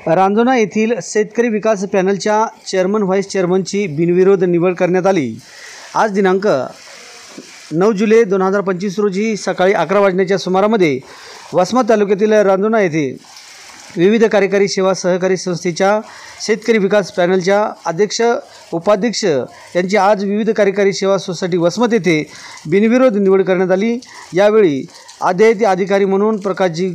रांजोना येथील शेतकरी विकास पॅनलच्या चेअरमन व्हाईस चेअरमनची बिनविरोध निवड करण्यात आली। आज दिनांक 9 जुलै 2025 रोजी सकाळी 11 वाजण्याच्या सुमारामध्ये वसमत तालुक्यातील रांजोना येथे विविध कार्यकारी सेवा सहकारी संस्थेच्या शेतकरी विकास पॅनलच्या अध्यक्ष उपाध्यक्ष यांची आज विविध कार्यकारी सेवा सोसायटी वसमत येथे बिनविरोध निवड करण्यात आली। यावेळी अध्यायती अधिकारी म्हणून प्रकाशजी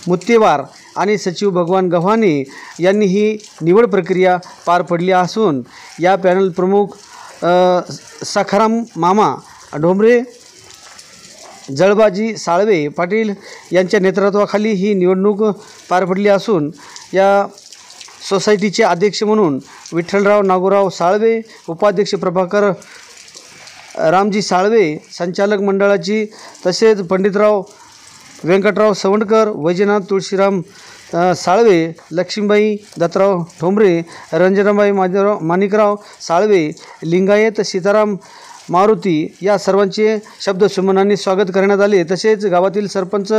मुत्तेवार आणि सचिव भगवान गव्हाणे यांनी ही निवड प्रक्रिया पार पडली असून या पॅनल प्रमुख सखाराम मामा ढोंबरे, जळबाजी साळवे पाटील यांच्या नेतृत्वाखाली ही निवडणूक पार पडली असून या सोसायटीचे अध्यक्ष म्हणून विठ्ठलराव नागोराव साळवे, उपाध्यक्ष प्रभाकर रामजी साळवे, संचालक मंडळाची तसेच पंडितराव व्यंकटराव सवंडकर, वैजनाथ तुळशीराम साळवे, लक्ष्मीबाई दत्तराव ठोंबरे, रंजनाबाई माणिकराव साळवे, लिंगायत सीताराम मारुती या सर्वांचे शब्दसुमनांनी स्वागत करण्यात आले। तसेच गावातील सरपंच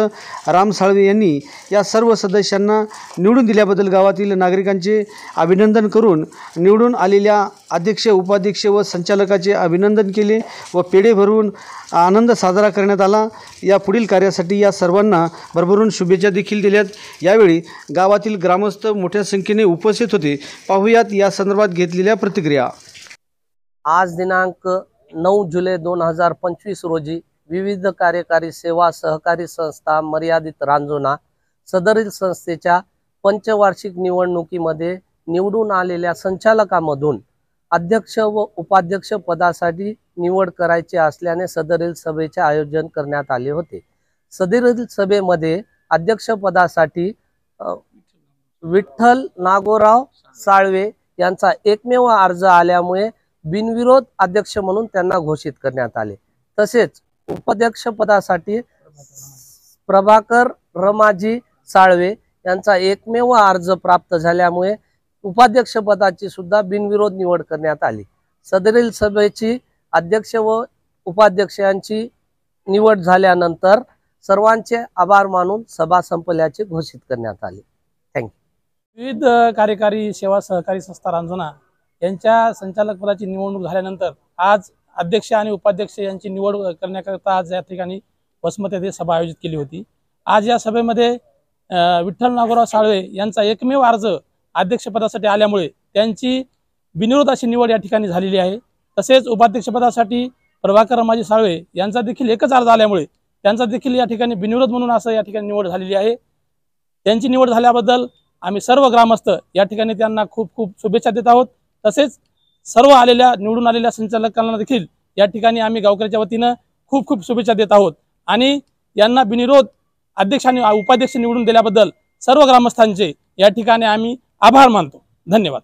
राम साळवे यांनी या सर्व सदस्यांना निवडून दिल्याबद्दल गावातील नागरिकांचे अभिनंदन करून निवडून आलेल्या अध्यक्ष, उपाध्यक्ष व संचालकाचे अभिनंदन केले व पेढे भरून आनंद साजरा करण्यात आला। या पुढील कार्यासाठी या सर्वांना भरभरून शुभेच्छा देखील दिल्यात। यावेळी गावातील ग्रामस्थ मोठ्या संख्येने उपस्थित होते। पाहूयात या संदर्भात घेतलेल्या प्रतिक्रिया। आज दिनांक 9 जुलै 2025 रोजी विविध कार्यकारी सेवा सहकारी संस्था मर्यादित रांजोना सदरील संस्थेच्या पंचवार्षिक निवडणुकीमध्ये निवडून आलेल्या संचालकामधून अध्यक्ष व उपाध्यक्ष पदासाठी निवड करायची असल्याने सदरील सभेचे आयोजन करण्यात आले होते। सदरील सभेमध्ये अध्यक्षपदासाठी विठ्ठल नागोराव साळवे यांचा एकमेव अर्ज आल्यामुळे बिनविरोध अध्यक्ष म्हणून त्यांना घोषित करण्यात आले। तसेच उपाध्यक्ष पदासाठी प्रभाकर रमाजी साळवे यांचा एकमेव अर्ज प्राप्त झाल्यामुळे उपाध्यक्ष पदाची सुद्धा बिनविरोध निवड करण्यात आली। सदरील सभेची अध्यक्ष व उपाध्यक्षांची निवड झाल्यानंतर सर्वांचे आभार मानून सभा संपल्याचे घोषित करण्यात आले। थँक्यू। विविध कार्यकारी सेवा सहकारी संस्था रांजोना यांच्या संचालक पदाची निवडणूक झाल्यानंतर आज अध्यक्ष आणि उपाध्यक्ष यांची निवड करण्याकरिता आज या ठिकाणी वसमत येथे सभा आयोजित केली होती। आज या सभेमध्ये विठ्ठल नागोराव साळवे यांचा एकमेव अर्ज अध्यक्षपदासाठी आल्यामुळे त्यांची बिनविरोध अशी निवड या ठिकाणी झालेली आहे। तसेच उपाध्यक्षपदासाठी प्रभाकर रमाजी साळवे यांचा देखील एकच अर्ज आल्यामुळे त्यांचा देखील या ठिकाणी बिनविरोध म्हणून असं या ठिकाणी निवड झालेली आहे। त्यांची निवड झाल्याबद्दल आम्ही सर्व ग्रामस्थ या ठिकाणी त्यांना खूप खूप शुभेच्छा देत आहोत। तसेच सर्व निवडून आलेल्या संचालकांना देखील या ठिकाणी आम्ही गावकऱ्याच्या वतीने खूप खूप शुभेच्छा देत आहोत आणि यांना बिनविरोध अध्यक्ष आणि उपाध्यक्ष निवडून दिल्याबद्दल सर्व ग्रामस्थांचे या ठिकाणी आम्ही आभार मानतो। धन्यवाद।